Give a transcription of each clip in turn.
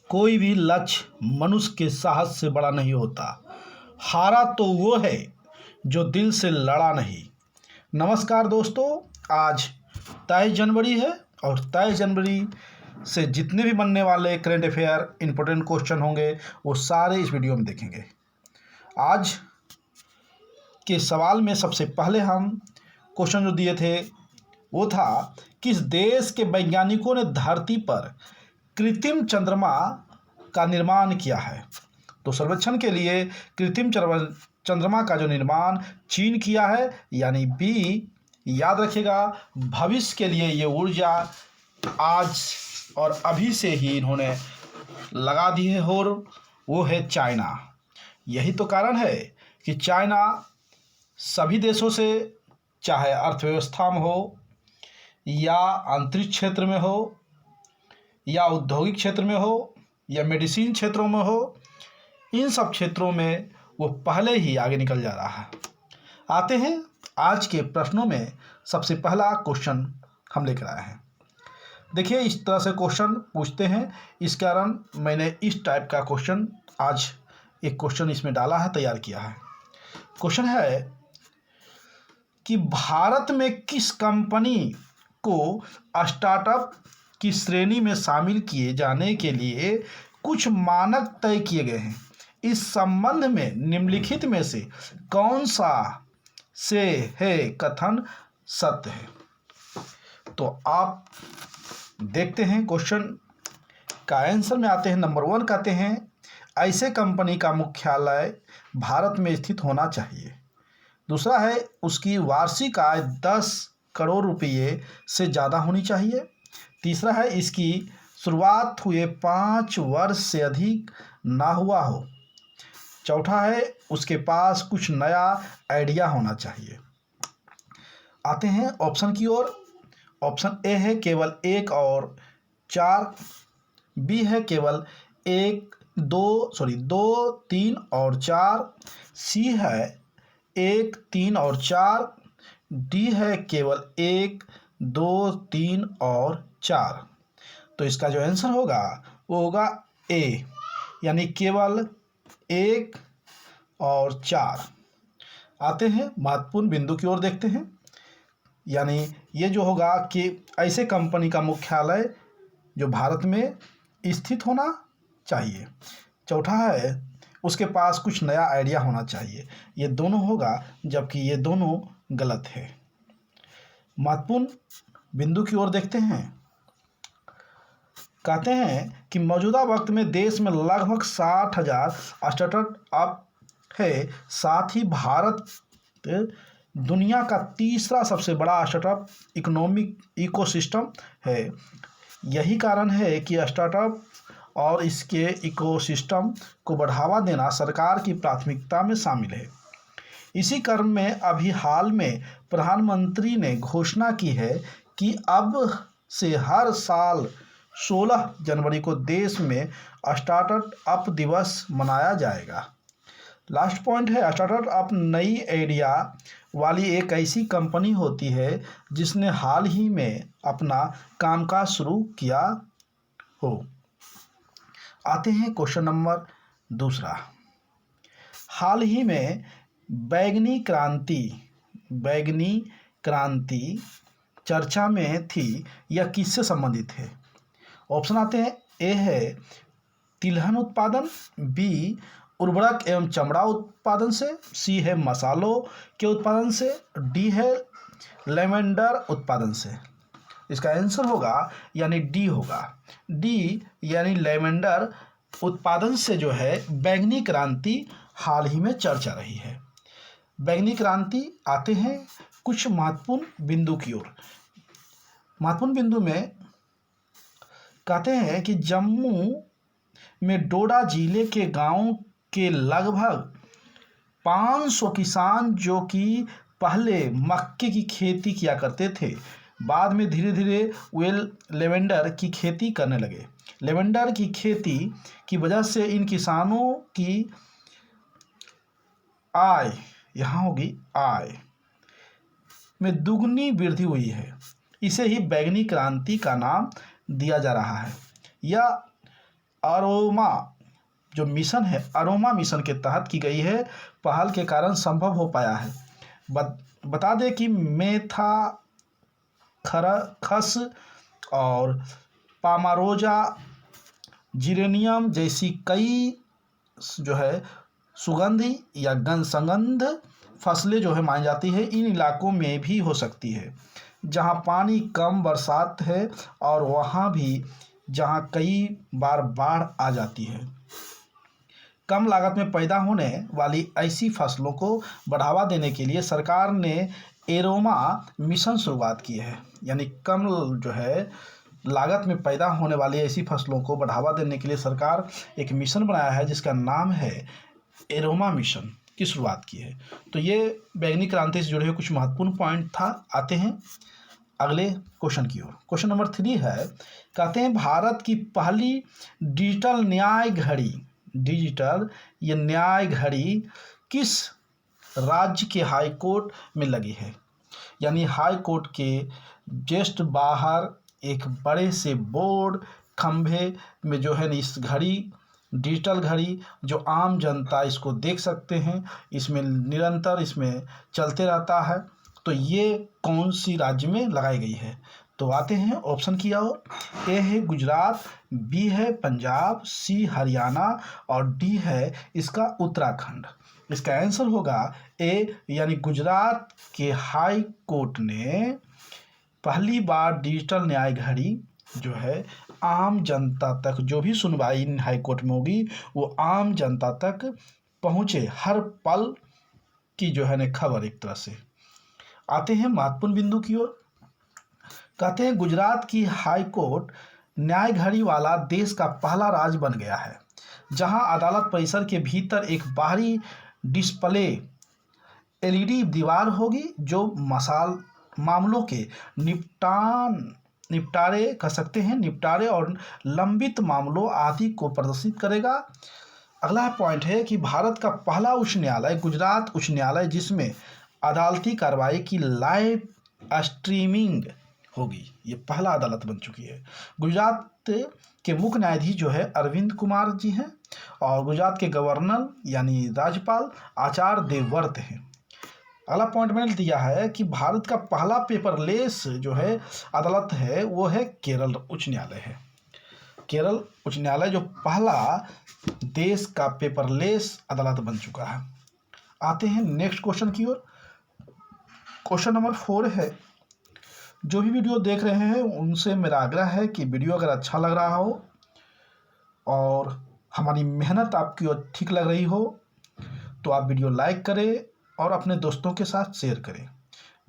कोई भी लक्ष्य मनुष्य के साहस से बड़ा नहीं होता। हारा तो वो है जो दिल से लड़ा नहीं। नमस्कार दोस्तों, आज 23 जनवरी है और 23 जनवरी से जितने भी बनने वाले करेंट अफेयर इंपॉर्टेंट क्वेश्चन होंगे वो सारे इस वीडियो में देखेंगे। आज के सवाल में सबसे पहले हम क्वेश्चन जो दिए थे वो था, किस देश के वैज्ञानिकों ने धरती पर कृत्रिम चंद्रमा का निर्माण किया है? तो सर्वेक्षण के लिए कृत्रिम चंद्रमा का जो निर्माण चीन किया है, यानी बी। याद रखिएगा, भविष्य के लिए ये ऊर्जा आज और अभी से ही इन्होंने लगा दी है और वो है चाइना। यही तो कारण है कि चाइना सभी देशों से, चाहे अर्थव्यवस्था में हो या अंतरिक्ष क्षेत्र में हो या औद्योगिक क्षेत्र में हो या मेडिसिन क्षेत्रों में हो, इन सब क्षेत्रों में वो पहले ही आगे निकल जा रहा है। आते हैं आज के प्रश्नों में। सबसे पहला क्वेश्चन हम लेकर आए हैं। देखिए, इस तरह से क्वेश्चन पूछते हैं, इस कारण मैंने इस टाइप का क्वेश्चन आज एक क्वेश्चन इसमें डाला है, तैयार किया है। क्वेश्चन है कि भारत में किस कंपनी को स्टार्टअप की श्रेणी में शामिल किए जाने के लिए कुछ मानक तय किए गए हैं? इस संबंध में निम्नलिखित में से कौन सा से है कथन सत्य है? तो आप देखते हैं क्वेश्चन का आंसर में आते हैं। नंबर 1 कहते हैं, ऐसे कंपनी का मुख्यालय भारत में स्थित होना चाहिए। दूसरा है, उसकी वार्षिक आय 10 करोड़ रुपये से ज़्यादा होनी चाहिए। तीसरा है, इसकी शुरुआत हुए 5 वर्ष से अधिक ना हुआ हो। चौथा है, उसके पास कुछ नया आइडिया होना चाहिए। आते हैं ऑप्शन की ओर। ऑप्शन ए है केवल 1 और 4, बी है केवल 2, 3 और 4, सी है 1, 3 और 4, डी है केवल 1, 2, 3 और 4। तो इसका जो आंसर होगा वो होगा ए, यानी केवल 1 और 4। आते हैं महत्वपूर्ण बिंदु की ओर, देखते हैं। यानी ये जो होगा कि ऐसे कंपनी का मुख्यालय जो भारत में स्थित होना चाहिए। चौथा है, उसके पास कुछ नया आइडिया होना चाहिए। ये दोनों होगा, जबकि ये दोनों गलत है। महत्वपूर्ण बिंदु की ओर देखते हैं। कहते हैं कि मौजूदा वक्त में देश में लगभग 60,000 स्टार्टअप है। साथ ही भारत दुनिया का तीसरा सबसे बड़ा स्टार्टअप इकोनॉमिक इकोसिस्टम है। यही कारण है कि स्टार्टअप और इसके इकोसिस्टम को बढ़ावा देना सरकार की प्राथमिकता में शामिल है। इसी क्रम में अभी हाल में प्रधानमंत्री ने घोषणा की है कि अब से हर साल 16 जनवरी को देश में स्टार्टअप दिवस मनाया जाएगा। लास्ट पॉइंट है, स्टार्टअप नई आइडिया वाली एक ऐसी कंपनी होती है जिसने हाल ही में अपना कामकाज शुरू किया हो। आते हैं क्वेश्चन नंबर 2। हाल ही में बैगनी क्रांति चर्चा में थी, यह किससे संबंधित है? ऑप्शन आते हैं, ए है तिलहन उत्पादन, बी उर्वरक एवं चमड़ा उत्पादन से, सी है मसालों के उत्पादन से, डी है लेवेंडर उत्पादन से। इसका आंसर होगा यानी डी होगा। डी यानी लेवेंडर उत्पादन से जो है बैंगनी क्रांति हाल ही में चर्चा रही है। बैंगनी क्रांति। आते हैं कुछ महत्वपूर्ण बिंदु की ओर। महत्वपूर्ण बिंदु में कहते हैं कि जम्मू में डोडा जिले के गांव के लगभग 500 किसान जो कि पहले मक्के की खेती किया करते थे, बाद में धीरे धीरे वे लेवेंडर की खेती करने लगे। लेवेंडर की खेती की वजह से इन किसानों की आय, यहाँ होगी आय में दुगनी वृद्धि हुई है। इसे ही बैंगनी क्रांति का नाम दिया जा रहा है। यह अरोमा जो मिशन है, अरोमा मिशन के तहत की गई है, पहल के कारण संभव हो पाया है। बता दें कि मेथा खस और पामारोजा जिरेनियम जैसी कई जो है सुगंधी या सुगंध फसलें जो है मानी जाती है, इन इलाकों में भी हो सकती है जहां पानी कम बरसात है और वहां भी जहां कई बार बाढ़ आ जाती है। कम लागत में पैदा होने वाली ऐसी फसलों को बढ़ावा देने के लिए सरकार ने एरोमा मिशन शुरुआत की है। यानी कम जो है लागत में पैदा होने वाली ऐसी फसलों को बढ़ावा देने के लिए सरकार एक मिशन बनाया है जिसका नाम है एरोमा मिशन की शुरुआत की है। तो ये बैगनी क्रांति से जुड़े हुए कुछ महत्वपूर्ण पॉइंट था। आते हैं अगले क्वेश्चन की ओर। क्वेश्चन नंबर 3 है, कहते हैं भारत की पहली डिजिटल न्याय घड़ी, डिजिटल ये न्याय घड़ी किस राज्य के हाई कोर्ट में लगी है। यानी हाई कोर्ट के जस्ट बाहर एक बड़े से बोर्ड खंभे में जो है इस घड़ी, डिजिटल घड़ी जो आम जनता इसको देख सकते हैं, इसमें निरंतर इसमें चलते रहता है। तो ये कौन सी राज्य में लगाई गई है? तो आते हैं ऑप्शन की ओर। ए है गुजरात, बी है पंजाब, सी हरियाणा और डी है इसका उत्तराखंड। इसका आंसर होगा ए, यानी गुजरात के हाई कोर्ट ने पहली बार डिजिटल न्याय घड़ी जो है आम जनता तक, जो भी सुनवाई हाई कोर्ट में होगी वो आम जनता तक पहुँचे, हर पल की जो है ना खबर एक तरह से। आते हैं महत्वपूर्ण बिंदु की ओर। कहते हैं गुजरात की हाई कोर्ट न्याय घड़ी वाला देश का पहला राज्य बन गया है जहां अदालत परिसर के भीतर एक बाहरी डिस्प्ले एलईडी दीवार होगी जो मामलों के निपटारे कर सकते हैं, निपटारे और लंबित मामलों आदि को प्रदर्शित करेगा। अगला पॉइंट है कि भारत का पहला उच्च न्यायालय गुजरात उच्च न्यायालय, जिसमें अदालती कार्रवाई की लाइव स्ट्रीमिंग होगी। ये पहला अदालत बन चुकी है। गुजरात के मुख्य न्यायाधीश जो है अरविंद कुमार जी हैं और गुजरात के गवर्नर यानी राज्यपाल आचार्य देवव्रत हैं। अगला पॉइंट मैंने दिया है कि भारत का पहला पेपरलेस जो है अदालत है वो है केरल उच्च न्यायालय है। केरल उच्च न्यायालय जो पहला देश का पेपरलेस अदालत बन चुका है। आते हैं नेक्स्ट क्वेश्चन की ओर। क्वेश्चन नंबर 4 है, जो भी वीडियो देख रहे हैं उनसे मेरा आग्रह है कि वीडियो अगर अच्छा लग रहा हो और हमारी मेहनत आपकी ओर ठीक लग रही हो तो आप वीडियो लाइक करें और अपने दोस्तों के साथ शेयर करें।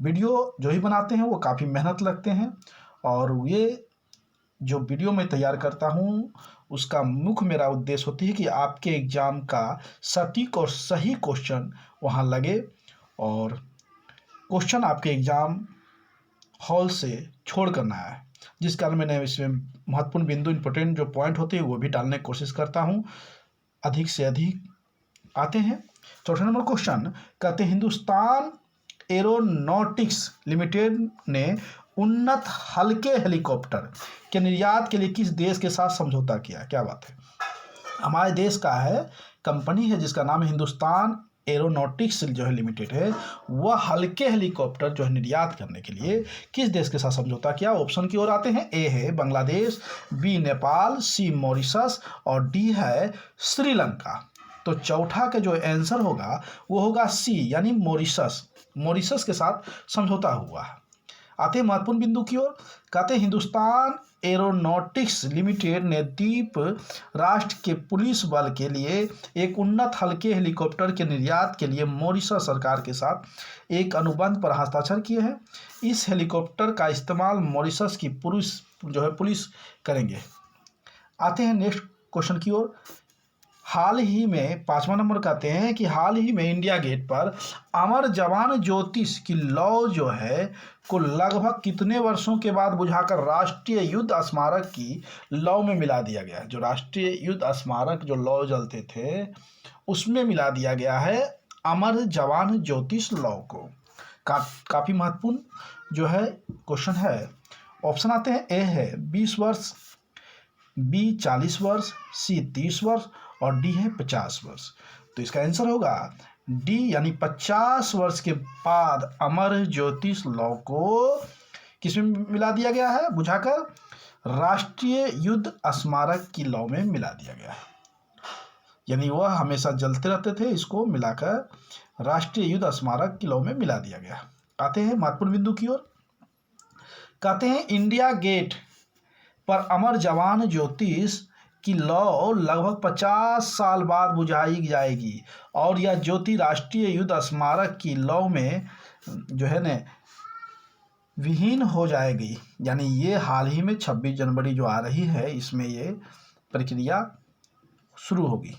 वीडियो जो ही बनाते हैं वो काफ़ी मेहनत लगते हैं और ये जो वीडियो मैं तैयार करता हूँ उसका मुख्य मेरा उद्देश्य होती है कि आपके एग्ज़ाम का सटीक और सही क्वेश्चन वहाँ लगे और क्वेश्चन आपके एग्ज़ाम हॉल से छोड़ कर ना आए। जिस कारण मैंने इसमें महत्वपूर्ण बिंदु, इंपॉर्टेंट जो पॉइंट होते हैं वो भी डालने की कोशिश करता हूँ अधिक से अधिक। आते हैं चौथा नंबर क्वेश्चन। कहते हैं हिंदुस्तान एरोनॉटिक्स लिमिटेड ने उन्नत हल्के हेलीकॉप्टर के निर्यात के लिए किस देश के साथ समझौता किया? क्या बात है, हमारे देश का है, कंपनी है जिसका नाम है हिंदुस्तान एरोनॉटिक्स जो है लिमिटेड है, वह हल्के हेलीकॉप्टर जो है निर्यात करने के लिए किस देश के साथ समझौता किया? ऑप्शन की ओर आते हैं। ए है बांग्लादेश, बी नेपाल, सी मॉरिशस और डी है श्रीलंका। तो चौथा का जो आंसर होगा वो होगा सी, यानी मॉरिशस। मॉरिशस के साथ समझौता हुआ है। आते हैं महत्वपूर्ण बिंदु की ओर। कहते हैं हिंदुस्तान एरोनॉटिक्स लिमिटेड ने द्वीप राष्ट्र के पुलिस बल के लिए एक उन्नत हल्के हेलीकॉप्टर के निर्यात के लिए मॉरिशस सरकार के साथ एक अनुबंध पर हस्ताक्षर किए हैं। इस हेलीकॉप्टर का इस्तेमाल मॉरिशस की पुलिस करेंगे। आते हैं नेक्स्ट क्वेश्चन की ओर। हाल ही में 5वां नंबर कहते हैं कि हाल ही में इंडिया गेट पर अमर जवान ज्योतिष की लौ जो है को लगभग कितने वर्षों के बाद बुझाकर राष्ट्रीय युद्ध स्मारक की लौ में मिला दिया गया? जो राष्ट्रीय युद्ध स्मारक जो लौ जलते थे उसमें मिला दिया गया है अमर जवान ज्योतिष लौ को। काफ़ी महत्वपूर्ण जो है क्वेश्चन है। ऑप्शन आते हैं। ए है 20 वर्ष, बी 40 वर्ष, सी 30 वर्ष और डी है 50 वर्ष। तो इसका आंसर होगा डी यानी 50 वर्ष के बाद अमर ज्योतिष लौ को किसमें मिला दिया गया है, बुझाकर राष्ट्रीय युद्ध स्मारक की लौ में मिला दिया गया है। यानी वह हमेशा जलते रहते थे, इसको मिलाकर राष्ट्रीय युद्ध स्मारक की लौ में मिला दिया गया। आते हैं महत्वपूर्ण बिंदु की ओर। कहते हैं इंडिया गेट पर अमर जवान ज्योतिष की लौ लगभग 50 साल बाद बुझाई जाएगी और यह ज्योति राष्ट्रीय युद्ध स्मारक की लौ में जो है न विहीन हो जाएगी। यानी ये हाल ही में 26 जनवरी जो आ रही है इसमें ये प्रक्रिया शुरू होगी,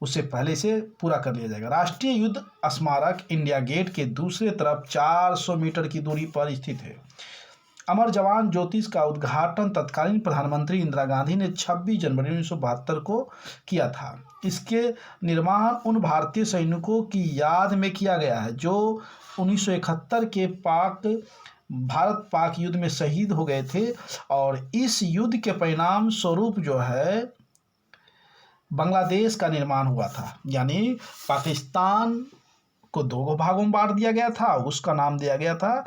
उससे पहले से पूरा कर लिया जाएगा। राष्ट्रीय युद्ध स्मारक इंडिया गेट के दूसरे तरफ 400 मीटर की दूरी पर स्थित है। अमर जवान ज्योतिष का उद्घाटन तत्कालीन प्रधानमंत्री इंदिरा गांधी ने 26 जनवरी 1972 को किया था। इसके निर्माण उन भारतीय सैनिकों की याद में किया गया है जो 1971 के भारत पाक युद्ध में शहीद हो गए थे और इस युद्ध के परिणाम स्वरूप जो है बांग्लादेश का निर्माण हुआ था। यानी पाकिस्तान को दो भागों में बांट दिया गया था, उसका नाम दिया गया था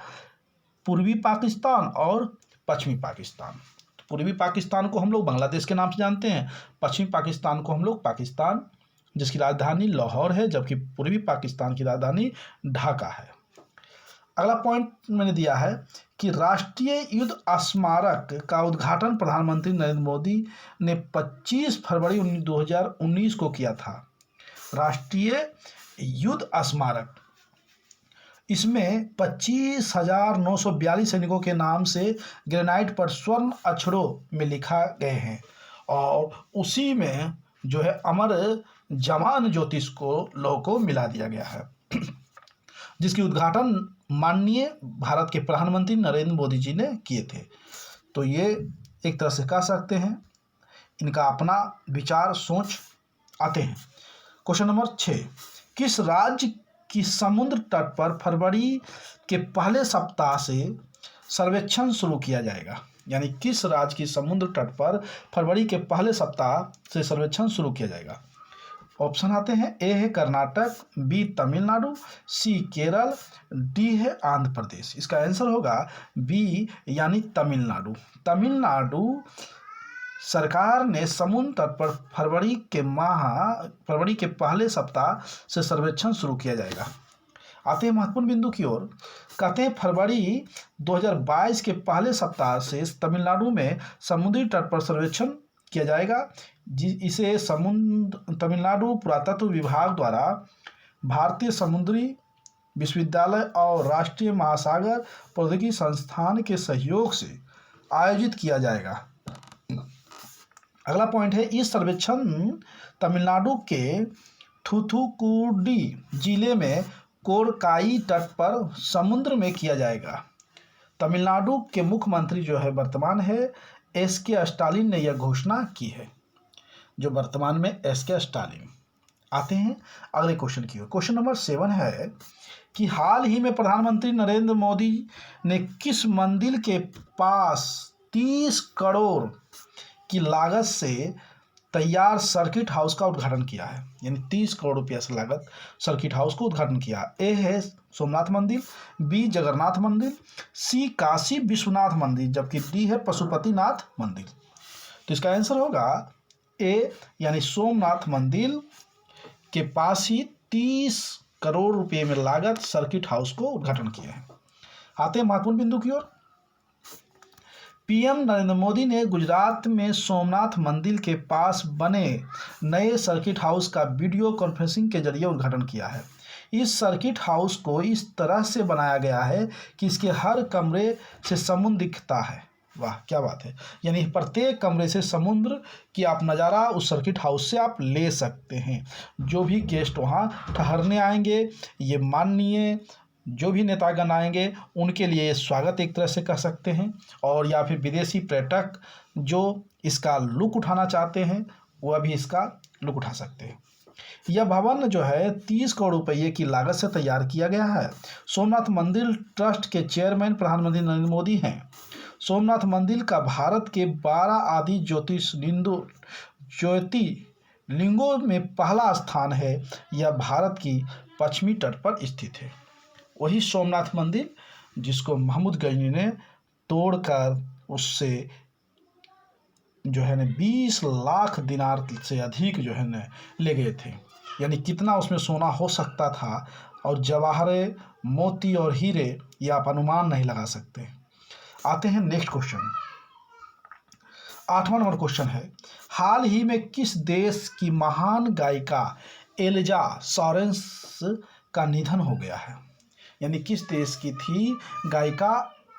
पूर्वी पाकिस्तान और पश्चिमी पाकिस्तान। तो पूर्वी पाकिस्तान को हम लोग बांग्लादेश के नाम से जानते हैं, पश्चिमी पाकिस्तान को हम लोग पाकिस्तान जिसकी राजधानी लाहौर है, जबकि पूर्वी पाकिस्तान की राजधानी ढाका है। अगला पॉइंट मैंने दिया है कि राष्ट्रीय युद्ध स्मारक का उद्घाटन प्रधानमंत्री नरेंद्र मोदी ने 25 फरवरी 2019 को किया था। राष्ट्रीय युद्ध स्मारक इसमें 25,942 सैनिकों के नाम से ग्रेनाइट पर स्वर्ण अक्षरों में लिखा गए हैं और उसी में जो है अमर जवान ज्योतिष को लौ को मिला दिया गया है, जिसकी उद्घाटन माननीय भारत के प्रधानमंत्री नरेंद्र मोदी जी ने किए थे। तो ये एक तरह से कह सकते हैं इनका अपना विचार सोच। आते हैं क्वेश्चन नंबर 6। किस राज्य की समुद्र तट पर फरवरी के पहले सप्ताह से सर्वेक्षण शुरू किया जाएगा? यानी किस राज्य की समुद्र तट पर फरवरी के पहले सप्ताह से सर्वेक्षण शुरू किया जाएगा? ऑप्शन आते हैं, ए है कर्नाटक, बी तमिलनाडु, सी केरल, डी है आंध्र प्रदेश। इसका आंसर होगा बी यानी तमिलनाडु। तमिलनाडु सरकार ने समुद्र तट पर फरवरी के पहले सप्ताह से सर्वेक्षण शुरू किया जाएगा। आते हैं महत्वपूर्ण बिंदु की ओर। कहते हैं फरवरी 2022 के पहले सप्ताह से तमिलनाडु में समुद्री तट पर सर्वेक्षण किया जाएगा। इसे तमिलनाडु पुरातत्व विभाग द्वारा भारतीय समुद्री विश्वविद्यालय और राष्ट्रीय महासागर प्रौद्योगिकी संस्थान के सहयोग से आयोजित किया जाएगा। अगला पॉइंट है, इस सर्वेक्षण तमिलनाडु के थूथुकुडी जिले में कोरकाई तट पर समुद्र में किया जाएगा। तमिलनाडु के मुख्यमंत्री जो है वर्तमान है एस.के. स्टालिन ने यह घोषणा की है, जो वर्तमान में एस.के. स्टालिन। आते हैं अगले क्वेश्चन की ओर। क्वेश्चन नंबर 7 है कि हाल ही में प्रधानमंत्री नरेंद्र मोदी ने किस मंदिर के पास 30 करोड़ की लागत से तैयार सर्किट हाउस का उद्घाटन किया है? यानी 30 करोड़ रुपया से लागत सर्किट हाउस को उद्घाटन किया। ए है सोमनाथ मंदिर, बी जगन्नाथ मंदिर, सी काशी विश्वनाथ मंदिर, जबकि डी है पशुपतिनाथ मंदिर। तो इसका आंसर होगा ए यानी सोमनाथ मंदिर के पास ही 30 करोड़ रुपये में लागत सर्किट हाउस को उद्घाटन किया है। आते हैं महत्वपूर्ण बिंदु की ओर। पीएम नरेंद्र मोदी ने गुजरात में सोमनाथ मंदिर के पास बने नए सर्किट हाउस का वीडियो कॉन्फ्रेंसिंग के जरिए उद्घाटन किया है। इस सर्किट हाउस को इस तरह से बनाया गया है कि इसके हर कमरे से समुद्र दिखता है। वाह क्या बात है! यानी प्रत्येक कमरे से समुद्र की आप नज़ारा उस सर्किट हाउस से आप ले सकते हैं। जो भी गेस्ट वहाँ ठहरने आएंगे, ये माननीय जो भी नेतागण आएंगे उनके लिए स्वागत एक तरह से कह सकते हैं, और या फिर विदेशी पर्यटक जो इसका लुत्फ़ उठाना चाहते हैं वह भी इसका लुत्फ़ उठा सकते हैं। यह भवन जो है 30 करोड़ रुपये की लागत से तैयार किया गया है। सोमनाथ मंदिर ट्रस्ट के चेयरमैन प्रधानमंत्री नरेंद्र मोदी हैं। सोमनाथ मंदिर का भारत के 12 आदि ज्योतिर्लिंगों में पहला स्थान है। यह भारत की पश्चिमी तट पर स्थित है। वही सोमनाथ मंदिर जिसको महमूद गजनी ने तोड़कर उससे जो है ना 20 लाख दिनार से अधिक जो है ना ले गए थे। यानी कितना उसमें सोना हो सकता था, और जवाहर, मोती और हीरे, ये आप अनुमान नहीं लगा सकते। आते हैं नेक्स्ट क्वेश्चन। 8वां नंबर क्वेश्चन है, हाल ही में किस देश की महान गायिका एल्जा सॉरेंस का निधन हो गया है? यानी किस देश की थी गायिका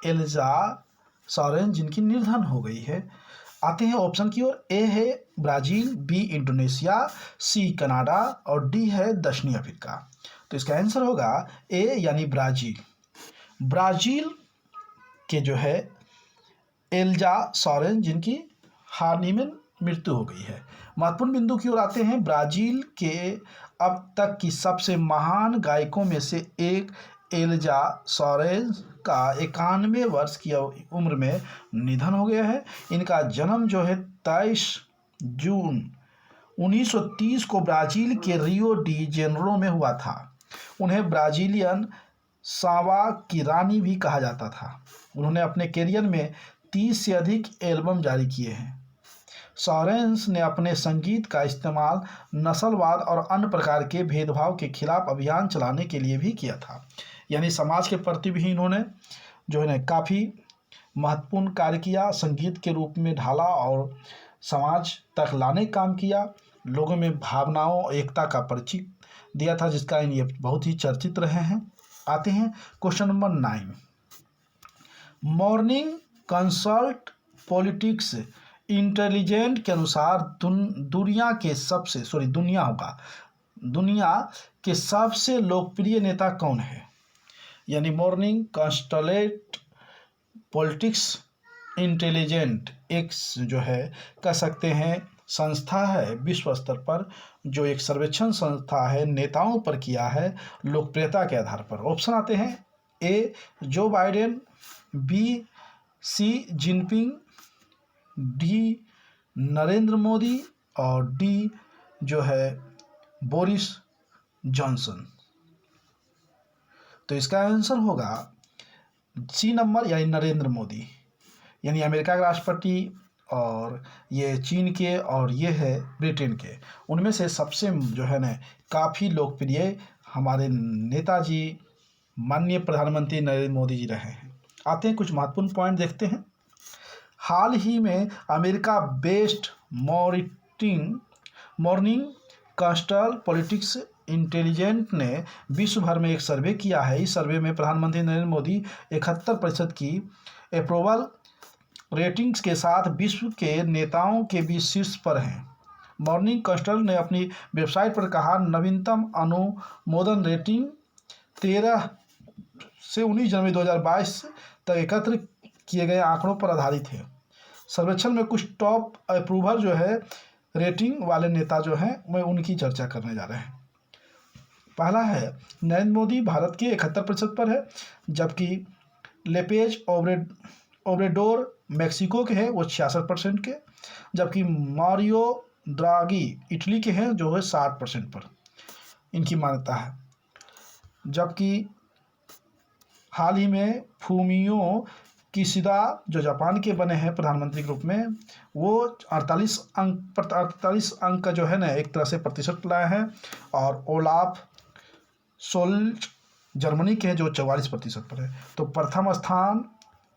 एल्जा सॉरेंस जिनकी निधन हो गई है? आते हैं ऑप्शन की ओर। ए है Brazil, B Indonesia, C Canada और डी है दक्षिणी अफ्रीका। तो इसका आंसर होगा ए यानी ब्राज़ील। ब्राज़ील के जो है एल्जा सॉरेंस जिनकी हाल ही में मृत्यु हो गई है। महत्वपूर्ण बिंदु की ओर आते हैं। ब्राज़ील के अब तक की सबसे महान गायकों में से एक एल्जा सॉरेंस का 91 वर्ष की उम्र में निधन हो गया है। इनका जन्म जो है 23 जून 1930 को ब्राज़ील के रियो डी जेनेरो में हुआ था। उन्हें ब्राज़ीलियन सांवा की रानी भी कहा जाता था। उन्होंने अपने करियर में 30 से अधिक एल्बम जारी किए हैं। सॉरेंस ने अपने संगीत का इस्तेमाल नस्लवाद और अन्य प्रकार के भेदभाव के खिलाफ अभियान चलाने के लिए भी किया था। यानी समाज के प्रति भी इन्होंने जो है ना काफ़ी महत्वपूर्ण कार्य किया, संगीत के रूप में ढाला और समाज तक लाने का काम किया। लोगों में भावनाओं, एकता का परिचय दिया था, जिसका ये बहुत ही चर्चित रहे हैं। आते हैं question number 9। Morning consult politics intelligent के अनुसार दुनिया के सबसे लोकप्रिय नेता कौन है? यानी मॉर्निंग कंसल्ट पॉलिटिक्स इंटेलिजेंट एक जो है कह सकते हैं संस्था है विश्व स्तर पर, जो एक सर्वेक्षण संस्था है, नेताओं पर किया है लोकप्रियता के आधार पर। ऑप्शन आते हैं। A Joe Biden, B C Jinping, D Narendra Modi और डी जो है बोरिस जॉनसन। तो इसका आंसर होगा सी नंबर यानी नरेंद्र मोदी। यानी अमेरिका के राष्ट्रपति, और ये चीन के और ये है ब्रिटेन के। उनमें से सबसे जो है ना काफ़ी लोकप्रिय हमारे नेताजी माननीय प्रधानमंत्री नरेंद्र मोदी जी रहे हैं। आते हैं कुछ महत्वपूर्ण पॉइंट देखते हैं। हाल ही में America based morning consult politics intelligent ने विश्व भर में एक सर्वे किया है। इस सर्वे में प्रधानमंत्री नरेंद्र मोदी 71% की अप्रूवल रेटिंग्स के साथ विश्व के नेताओं के बीच शीर्ष पर हैं। मॉर्निंग कंसल्ट ने अपनी वेबसाइट पर कहा, नवीनतम अनुमोदन रेटिंग 13 से 19 जनवरी 2022 तक एकत्र किए गए आंकड़ों पर आधारित है। सर्वेक्षण में कुछ टॉप अप्रूवल जो है रेटिंग वाले नेता जो हैं मैं उनकी चर्चा करने जा रहे हैं। पहला है नरेंद्र मोदी, भारत के 71% पर है, जबकि लेपेज ओब्रेडोर मेक्सिको के हैं वो 66% के, जबकि मारियो ड्रागी इटली के हैं जो है 60% पर इनकी मान्यता है। जबकि हाल ही में फूमियो किशिदा जो जापान के बने हैं प्रधानमंत्री के रूप में, वो 48 अंक का जो है ना एक तरह से प्रतिशत लाए हैं, और ओलाफ सोल्ज जर्मनी के हैं जो 44% पर है। तो प्रथम स्थान,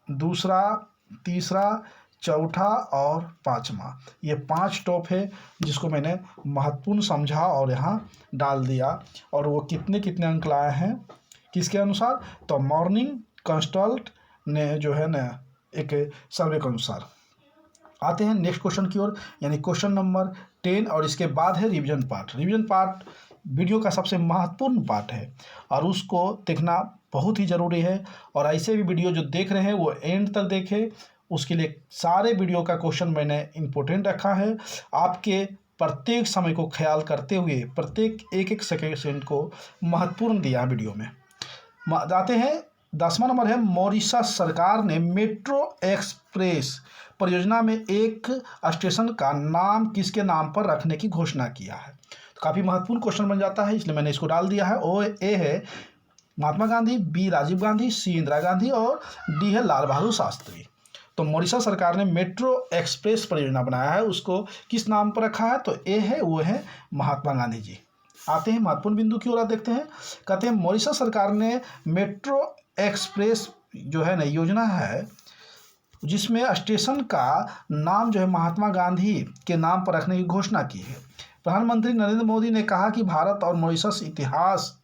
दूसरा, तीसरा, चौथा और पाँचवा, ये 5 टॉप है जिसको मैंने महत्वपूर्ण समझा और यहाँ डाल दिया। और वो कितने कितने अंक लाए हैं किसके अनुसार? तो मॉर्निंग कंसल्ट ने जो है ना एक सर्वे के अनुसार। आते हैं नेक्स्ट क्वेश्चन की ओर, यानी क्वेश्चन नंबर 10, और इसके बाद है revision part. Revision part video का सबसे महत्वपूर्ण पार्ट है और उसको देखना बहुत ही ज़रूरी है। और ऐसे भी वीडियो जो देख रहे हैं वो एंड तक देखें, उसके लिए सारे वीडियो का क्वेश्चन मैंने इम्पोर्टेंट रखा है। आपके प्रत्येक समय को ख्याल करते हुए प्रत्येक एक सेकेंड को महत्वपूर्ण दिया वीडियो में। जाते हैं 10वां नंबर है, मॉरिशस सरकार ने मेट्रो एक्सप्रेस परियोजना में एक स्टेशन का नाम किसके नाम पर रखने की घोषणा किया है। तो काफ़ी महत्वपूर्ण क्वेश्चन बन जाता है, इसलिए मैंने इसको डाल दिया है। ओ ए है महात्मा गांधी, बी राजीव गांधी, सी इंदिरा गांधी और डी है लाल बहादुर शास्त्री। तो मॉरिशस सरकार ने मेट्रो एक्सप्रेस परियोजना बनाया है, उसको किस नाम पर रखा है, तो ए है वो है महात्मा गांधी जी। आते हैं महत्वपूर्ण बिंदु की ओर, देखते हैं। कहते हैं मॉरिशस सरकार ने मेट्रो एक्सप्रेस जो है ना योजना है जिसमें स्टेशन का नाम जो है महात्मा गांधी के नाम पर रखने की घोषणा की है। प्रधानमंत्री नरेंद्र मोदी ने कहा कि भारत और मॉरिशस इतिहास,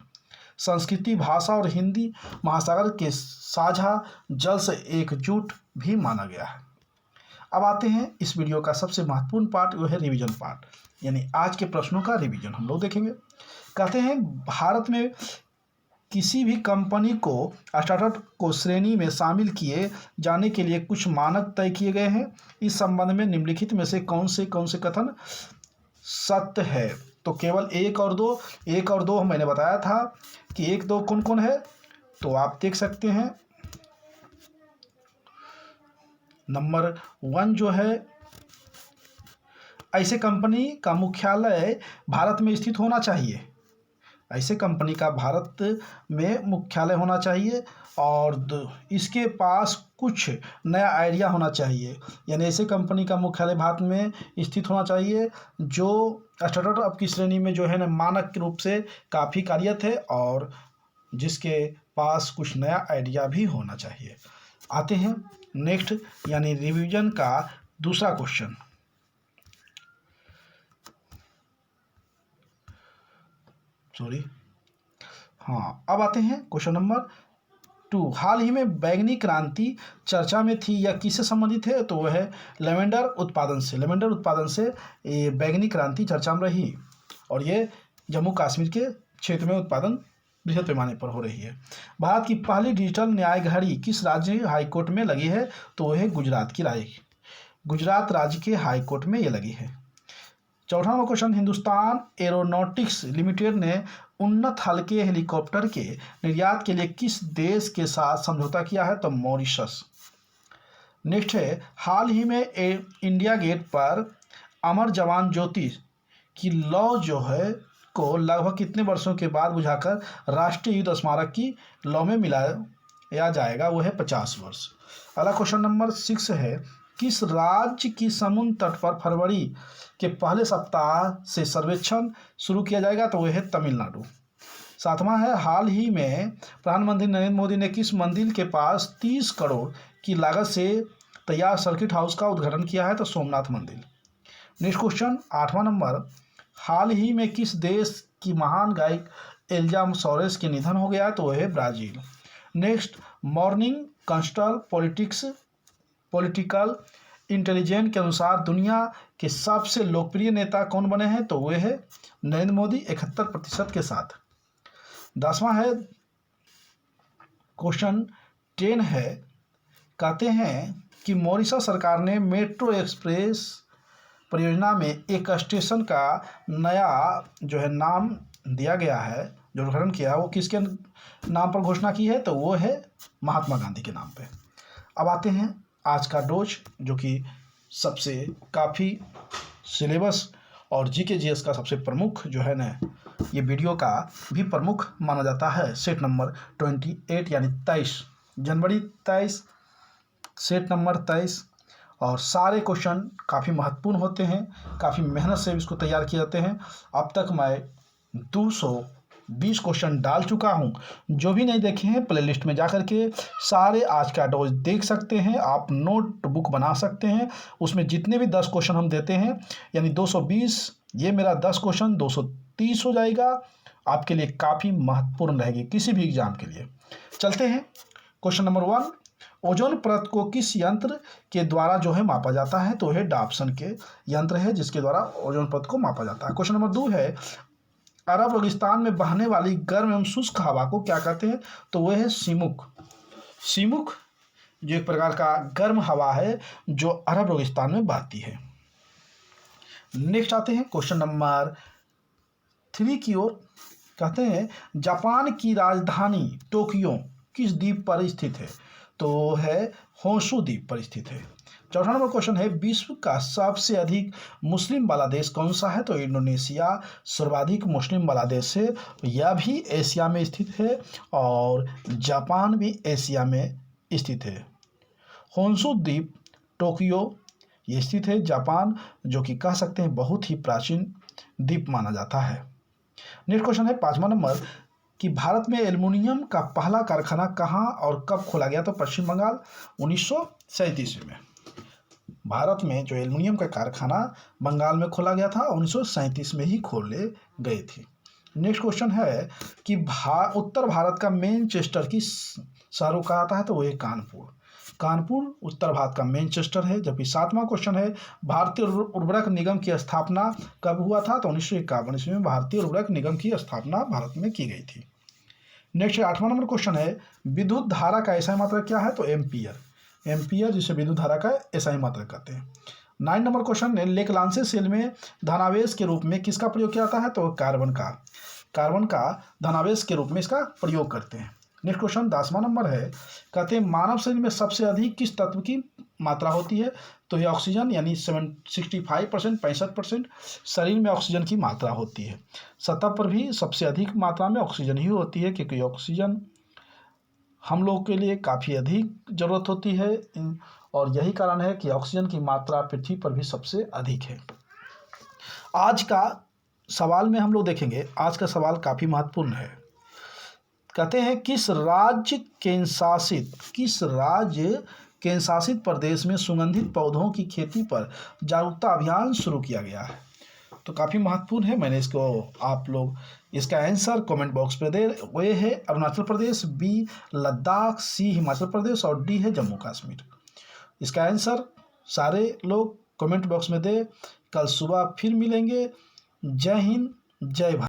संस्कृति, भाषा और हिंदी महासागर के साझा जल से एकजुट भी माना गया है। अब आते हैं इस वीडियो का सबसे महत्वपूर्ण पार्ट, वो है रिवीजन पार्ट, यानी आज के प्रश्नों का रिवीजन हम लोग देखेंगे। कहते हैं भारत में किसी भी कंपनी को स्टार्टअप को श्रेणी में शामिल किए जाने के लिए कुछ मानक तय किए गए हैं। इस संबंध में निम्नलिखित में से कौन से कथन सत्य है। तो केवल एक और दो मैंने बताया था कि 1 2 कौन कौन है, तो आप देख सकते हैं। नंबर 1 जो है, ऐसे कंपनी का मुख्यालय भारत में स्थित होना चाहिए। ऐसे कंपनी का भारत में मुख्यालय होना चाहिए और इसके पास कुछ नया आइडिया होना चाहिए, यानी ऐसे कंपनी का मुख्यालय भारत में स्थित होना चाहिए जो स्टार्टअप की श्रेणी में जो है ना मानक के रूप से काफ़ी कार्यरत है और जिसके पास कुछ नया आइडिया भी होना चाहिए। आते हैं नेक्स्ट, यानी रिवीजन का दूसरा क्वेश्चन। हाँ, अब आते हैं क्वेश्चन नंबर 2। हाल ही में बैंगनी क्रांति चर्चा में थी, या किससे संबंधित है, तो वह है लेवेंडर उत्पादन से ये बैंगनी क्रांति चर्चा में रही और ये जम्मू कश्मीर के क्षेत्र में उत्पादन बृहद पैमाने पर हो रही है। भारत की पहली डिजिटल न्याय घड़ी किस राज्य हाईकोर्ट में लगी है, तो वह है गुजरात राज्य के हाईकोर्ट में ये लगी है। 4वां number question, Hindustan aeronautics limited ने उन्नत हल्के हेलीकॉप्टर के निर्यात के लिए किस देश के साथ समझौता किया है, तो मॉरिशस। नेक्स्ट है, हाल ही में इंडिया गेट पर अमर जवान ज्योति की लौ जो है को लगभग कितने वर्षों के बाद बुझाकर राष्ट्रीय युद्ध स्मारक की लौ में मिलाया जाएगा, वो है 50 वर्ष। अगला क्वेश्चन नंबर 6 है, किस राज्य की समुद्र तट पर फरवरी के पहले सप्ताह से सर्वेक्षण शुरू किया जाएगा, तो वह है तमिलनाडु। 7वां है, हाल ही में प्रधानमंत्री नरेंद्र मोदी ने किस मंदिर के पास 30 करोड़ की लागत से तैयार सर्किट हाउस का उद्घाटन किया है, तो सोमनाथ मंदिर। नेक्स्ट क्वेश्चन 8वां नंबर, हाल ही में किस देश की महान गायक एल्जा सोरेस के निधन हो गया, तो वह है Brazil. Next, morning consult political intelligence के अनुसार दुनिया के सबसे लोकप्रिय नेता कौन बने हैं, तो वे है नरेंद्र मोदी 71% के साथ। 10वां है क्वेश्चन 10 है, कहते हैं कि मॉरिशस सरकार ने मेट्रो एक्सप्रेस परियोजना में एक स्टेशन का नया जो है नाम दिया गया है, जो उद्घाटन किया है, वो किसके नाम पर घोषणा की है, तो वो है महात्मा गांधी के नाम पे। अब आते हैं आज का डोज, जो कि सबसे काफ़ी सिलेबस और जीके जीएस का सबसे प्रमुख जो है ना, ये वीडियो का भी प्रमुख माना जाता है। सेट नंबर 28 यानी 23 जनवरी 23, सेट नंबर 23, और सारे क्वेश्चन काफ़ी महत्वपूर्ण होते हैं, काफ़ी मेहनत से इसको तैयार किए जाते हैं। अब तक मैं 220 क्वेश्चन डाल चुका हूं, जो भी नहीं देखे हैं प्लेलिस्ट में जाकर के सारे आज का डोज देख सकते हैं। आप नोटबुक बना सकते हैं, उसमें जितने भी 10 क्वेश्चन हम देते हैं, यानी 220, ये मेरा 10 क्वेश्चन 230 हो जाएगा, आपके लिए काफ़ी महत्वपूर्ण रहेगी किसी भी एग्जाम के लिए। चलते हैं क्वेश्चन नंबर 1, ओजोन परत को किस यंत्र के द्वारा जो है मापा जाता है, तो है डॉप्सन के यंत्र है जिसके द्वारा ओजोन परत को मापा जाता है। क्वेश्चन नंबर 2 है, अरब रेगिस्तान में बहने वाली गर्म एवं शुष्क हवा को क्या कहते हैं, तो वह है सीमुक जो एक प्रकार का गर्म हवा है जो अरब रेगिस्तान में बहती है। नेक्स्ट आते हैं क्वेश्चन नंबर 3 की ओर। कहते हैं जापान की राजधानी टोक्यो किस द्वीप पर स्थित है? तो वो है होंशु द्वीप पर स्थित है। चौथा नंबर क्वेश्चन है, विश्व का सबसे अधिक मुस्लिम वाला देश कौन सा है? तो इंडोनेशिया सर्वाधिक मुस्लिम वाला देश है। यह भी एशिया में स्थित है और जापान भी एशिया में स्थित है। होंशु द्वीप टोक्यो ये स्थित है, जापान, जो कि कह सकते हैं बहुत ही प्राचीन द्वीप माना जाता है। नेक्स्ट क्वेश्चन है 5वां नंबर कि भारत में एल्युमिनियम का पहला कारखाना कहाँ और कब खोला गया? तो पश्चिम बंगाल 1937 में। भारत में जो एल्युमिनियम का कारखाना बंगाल में खोला गया था 1937 में ही खोले गए थे। नेक्स्ट क्वेश्चन है कि उत्तर भारत का मैनचेस्टर किस शहर को कहा जाता है? तो वो है कानपुर। कानपुर उत्तर भारत का मैनचेस्टर है। जबकि 7वां क्वेश्चन है, भारतीय उर्वरक निगम की स्थापना कब हुआ था? तो 1951 ईस्वी में भारतीय उर्वरक निगम की स्थापना भारत में की गई थी। नेक्स्ट 8वां नंबर क्वेश्चन है, विद्युत धारा का एसआई मात्रक क्या है? तो एम्पियर। एम्पियर जिसे विद्युत धारा का एसआई मात्रक कहते हैं। 9 नंबर क्वेश्चन है, लेकलांसे सेल में धनावेश के रूप में किसका प्रयोग किया जाता है? तो कार्बन का धनावेश के रूप में इसका प्रयोग करते हैं। नेक्स्ट क्वेश्चन 10वां नंबर है, कहते हैं मानव शरीर में सबसे अधिक किस तत्व की मात्रा होती है? तो ये ऑक्सीजन, यानी 65% 65% शरीर में ऑक्सीजन की मात्रा होती है। सतह पर भी सबसे अधिक मात्रा में ऑक्सीजन ही होती है, क्योंकि ऑक्सीजन हम लोग के लिए काफ़ी अधिक ज़रूरत होती है और यही कारण है कि ऑक्सीजन की मात्रा पृथ्वी पर भी सबसे अधिक है। आज का सवाल में हम लोग देखेंगे, आज का सवाल काफ़ी महत्वपूर्ण है। कहते हैं किस राज्य केंद्र शासित प्रदेश में सुगंधित पौधों की खेती पर जागरूकता अभियान शुरू किया गया है? तो काफ़ी महत्वपूर्ण है। मैंने इसको आप लोग इसका आंसर कमेंट बॉक्स में दे। वो है अरुणाचल प्रदेश, बी लद्दाख, सी हिमाचल प्रदेश और डी है जम्मू कश्मीर। इसका आंसर सारे लोग कमेंट बॉक्स में दे। कल सुबह फिर मिलेंगे। जय हिंद, जय भारत।